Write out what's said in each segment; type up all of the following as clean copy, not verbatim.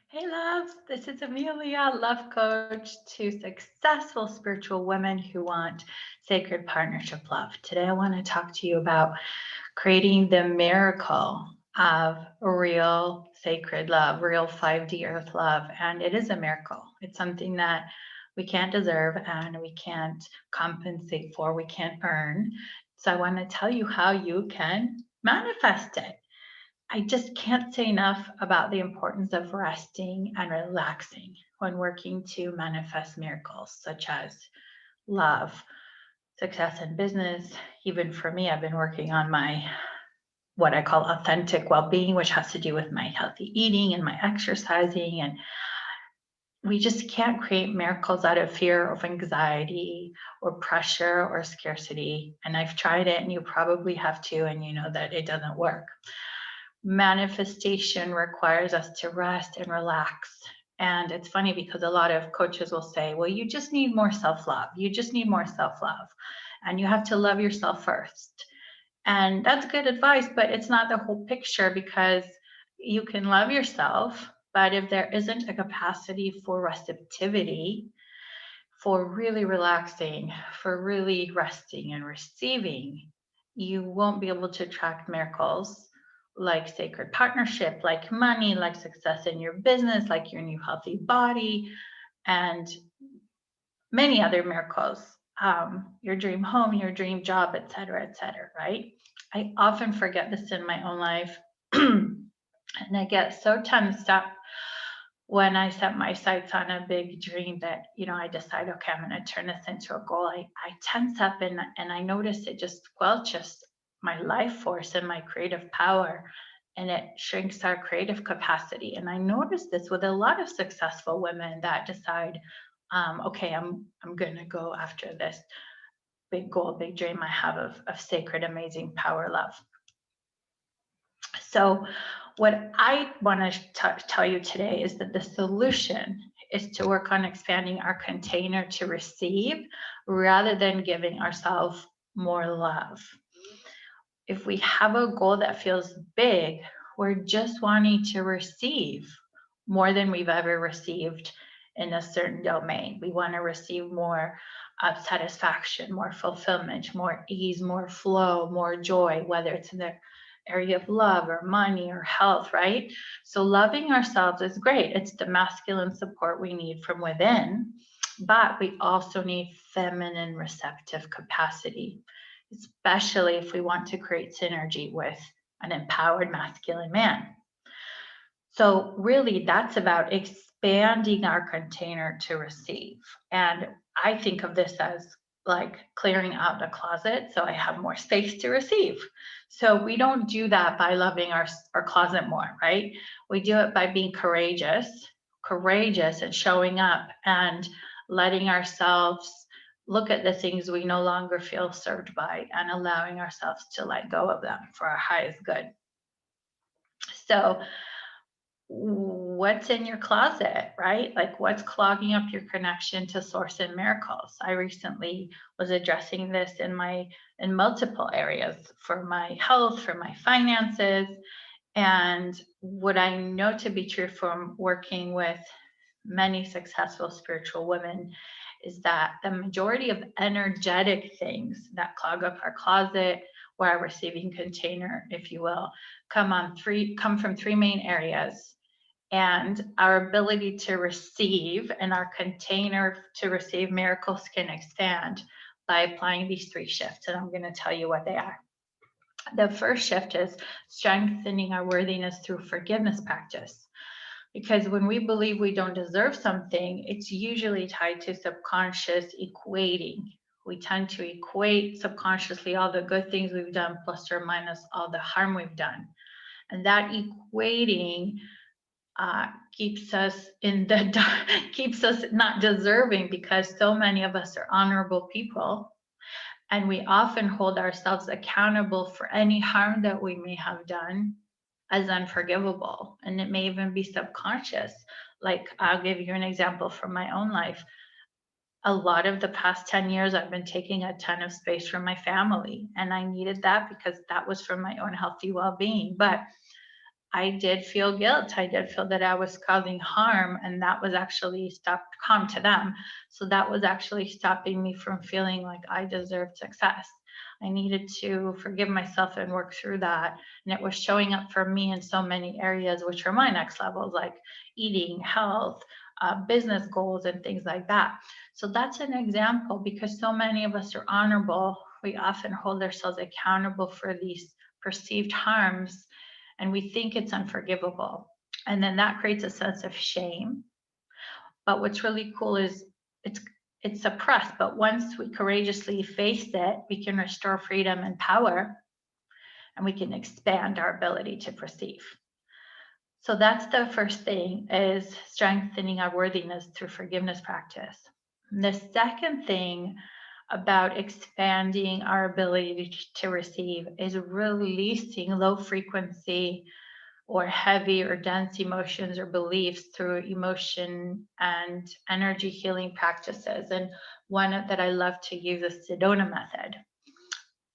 Hey, loves, this is Amelia, love coach to successful spiritual women who want sacred partnership love. Today, I want to talk to you about creating the miracle of real sacred love, real 5D earth love. And it is a miracle. It's something that we can't deserve and we can't compensate for, we can't earn. So, I want to tell you how you can manifest it. I just can't say enough about the importance of resting and relaxing when working to manifest miracles such as love, success in business. Even for me, I've been working on my what I call authentic well being, which has to do with my healthy eating and my exercising. And we just can't create miracles out of fear of anxiety or pressure or scarcity. And I've tried it, and you probably have too, and you know that it doesn't work. Manifestation requires us to rest and relax. And it's funny because a lot of coaches will say, well, you just need more self love. You just need more self love. And you have to love yourself first. And that's good advice, but it's not the whole picture because you can love yourself. But if there isn't a capacity for receptivity, for really relaxing, for really resting and receiving, you won't be able to attract miracles like sacred partnership, like money, like success in your business, like your new healthy body, and many other miracles. Your dream home, your dream job, et cetera, right? I often forget this in my own life. And I get so tensed up when I set my sights on a big dream that, I decide, okay, I'm going to turn this into a goal. I tense up and I notice it just squelches my life force and my creative power, and it shrinks our creative capacity. And I notice this with a lot of successful women that decide, okay, I'm going to go after this big goal, big dream I have of sacred, amazing power love. So, what I want to tell you today is that the solution is to work on expanding our container to receive rather than giving ourselves more love. If we have a goal that feels big, we're just wanting to receive more than we've ever received in a certain domain. We want to receive more satisfaction, more fulfillment, more ease, more flow, more joy, whether it's in the area of love or money or health, right? So, loving ourselves is great. It's the masculine support we need from within, but we also need feminine receptive capacity, especially if we want to create synergy with an empowered masculine man. So, really, that's about expanding our container to receive. And I think of this as like clearing out the closet so I have more space to receive. So, we don't do that by loving our closet more, right? We do it by being courageous and showing up and letting ourselves look at the things we no longer feel served by and allowing ourselves to let go of them for our highest good. So, what's in your closet, right? Like what's clogging up your connection to source and miracles? I recently was addressing this in multiple areas for my health, for my finances, and what I know to be true from working with many successful spiritual women is that the majority of energetic things that clog up our closet or our receiving container, if you will, come from three main areas. And our ability to receive and our container to receive miracles can expand by applying these three shifts. And I'm going to tell you what they are. The first shift is strengthening our worthiness through forgiveness practice. Because when we believe we don't deserve something, it's usually tied to subconscious equating. We tend to equate subconsciously all the good things we've done plus or minus all the harm we've done. And that equating keeps us keeps us not deserving because so many of us are honorable people, and we often hold ourselves accountable for any harm that we may have done as unforgivable, and it may even be subconscious. Like, I'll give you an example from my own life. A lot of the past 10 years I've been taking a ton of space from my family, and I needed that because that was for my own healthy well-being. But I did feel guilt. I did feel that I was causing harm, and that was actually stopped harm to them. So that was actually stopping me from feeling like I deserved success. I needed to forgive myself and work through that. And it was showing up for me in so many areas, which were my next levels, like eating, health, business goals, and things like that. So that's an example, because so many of us are honorable. We often hold ourselves accountable for these perceived harms, and we think it's unforgivable. And then that creates a sense of shame. But what's really cool is it's it's suppressed, but once we courageously face it, we can restore freedom and power, and we can expand our ability to perceive. So that's the first thing, is strengthening our worthiness through forgiveness practice. And the second thing about expanding our ability to receive is releasing low frequency or heavy or dense emotions or beliefs through emotion and energy healing practices. And one that I love to use is Sedona method.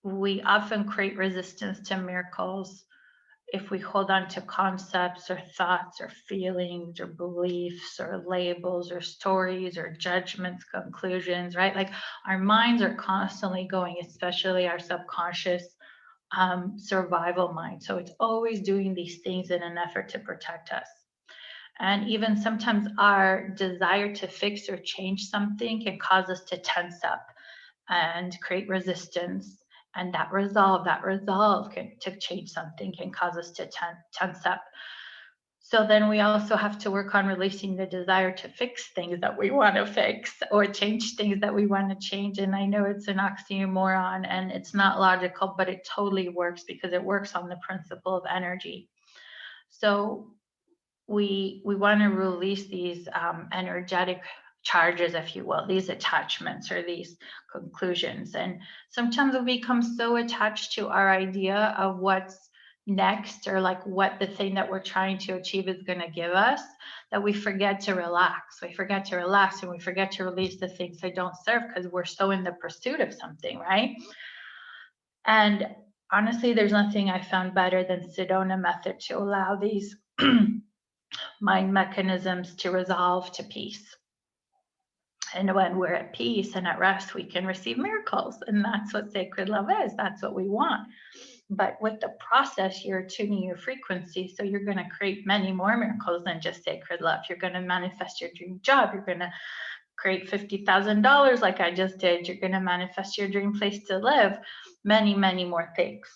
We often create resistance to miracles if we hold on to concepts or thoughts or feelings or beliefs or labels or stories or judgments, conclusions, right? Like our minds are constantly going, especially our subconscious survival mind. So it's always doing these things in an effort to protect us. And even sometimes our desire to fix or change something can cause us to tense up and create resistance. And that resolve to change something can cause us to tense up. So then we also have to work on releasing the desire to fix things that we want to fix or change things that we want to change. And I know it's an oxymoron and it's not logical, but it totally works because it works on the principle of energy. So we want to release these energetic charges, if you will, these attachments or these conclusions. And sometimes we become so attached to our idea of what's next, or like what the thing that we're trying to achieve is going to give us, that we forget to relax. We forget to relax and we forget to release the things that don't serve, because we're so in the pursuit of something, right? And honestly, there's nothing I found better than Sedona method to allow these mind mechanisms to resolve to peace. And when we're at peace and at rest, we can receive miracles. And that's what sacred love is. That's what we want. But with the process, you're tuning your frequency. So you're going to create many more miracles than just sacred love. You're going to manifest your dream job. You're going to create $50,000 like I just did. You're going to manifest your dream place to live. Many, many more things.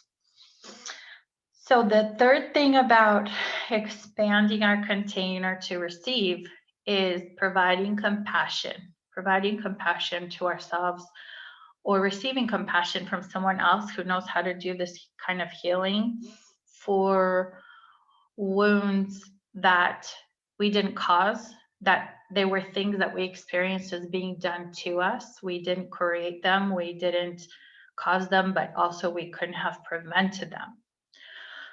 So the third thing about expanding our container to receive is providing compassion to ourselves, or receiving compassion from someone else who knows how to do this kind of healing for wounds that we didn't cause, that they were things that we experienced as being done to us. We didn't create them, we didn't cause them, but also we couldn't have prevented them.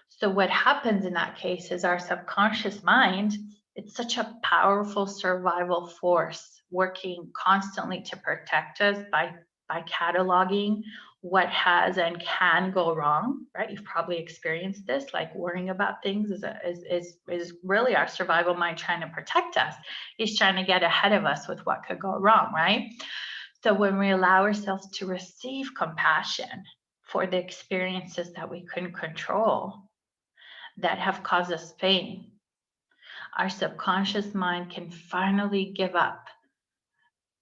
So what happens in that case is our subconscious mind, it's such a powerful survival force working constantly to protect us by cataloging what has and can go wrong, right? You've probably experienced this, like worrying about things is really our survival mind trying to protect us. He's trying to get ahead of us with what could go wrong, right? So when we allow ourselves to receive compassion for the experiences that we couldn't control, that have caused us pain, our subconscious mind can finally give up.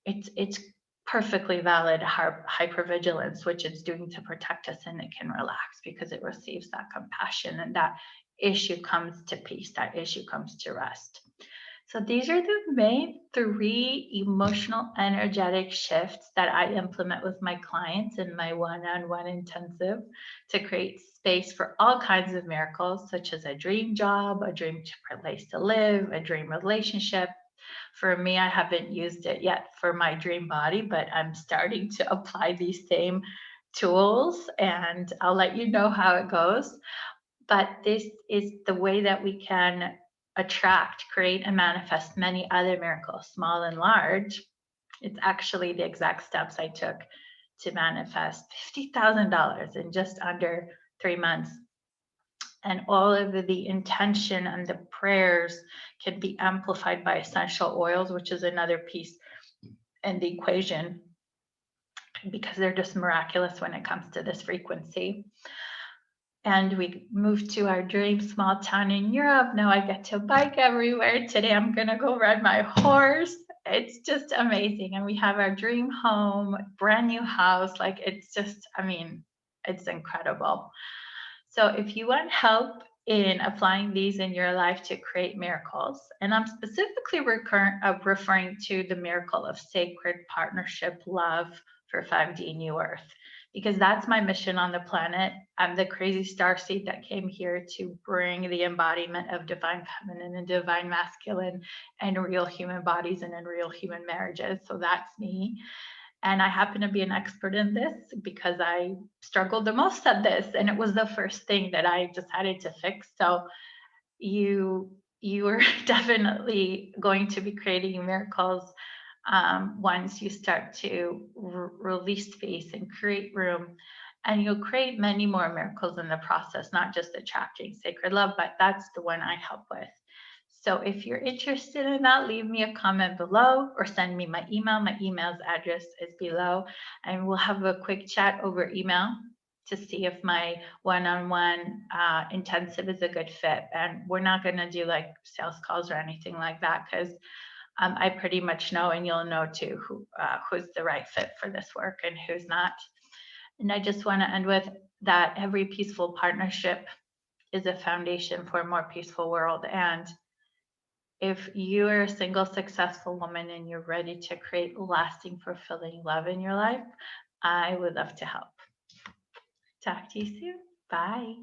It's perfectly valid hypervigilance, which it's doing to protect us, and it can relax because it receives that compassion, and that issue comes to peace, that issue comes to rest. So these are the main 3 emotional energetic shifts that I implement with my clients in my one-on-one intensive to create space for all kinds of miracles, such as a dream job, a dream place to live, a dream relationship. For me, I haven't used it yet for my dream body, but I'm starting to apply these same tools, and I'll let you know how it goes. But this is the way that we can attract, create, and manifest many other miracles, small and large. It's actually the exact steps I took to manifest $50,000 in just under 3 months. And all of the intention and the prayers can be amplified by essential oils, which is another piece in the equation, because they're just miraculous when it comes to this frequency. And we moved to our dream small town in Europe. Now I get to bike everywhere. Today I'm going to go ride my horse. It's just amazing. And we have our dream home, brand new house. Like, it's just, I mean, it's incredible. So if you want help in applying these in your life to create miracles, and I'm specifically referring to the miracle of sacred partnership love for 5D New Earth, because that's my mission on the planet. I'm the crazy starseed that came here to bring the embodiment of divine feminine and divine masculine in real human bodies and in real human marriages. So that's me. And I happen to be an expert in this because I struggled the most at this. And it was the first thing that I decided to fix. So you are definitely going to be creating miracles once you start to release space and create room. And you'll create many more miracles in the process, not just attracting sacred love, but that's the one I help with. So if you're interested in that, leave me a comment below or send me my email. My email's address is below, and we'll have a quick chat over email to see if my one-on-one intensive is a good fit. And we're not going to do like sales calls or anything like that, because I pretty much know, and you'll know too, who's the right fit for this work and who's not. And I just want to end with that every peaceful partnership is a foundation for a more peaceful world. And if you are a single successful woman and you're ready to create lasting, fulfilling love in your life, I would love to help. Talk to you soon. Bye.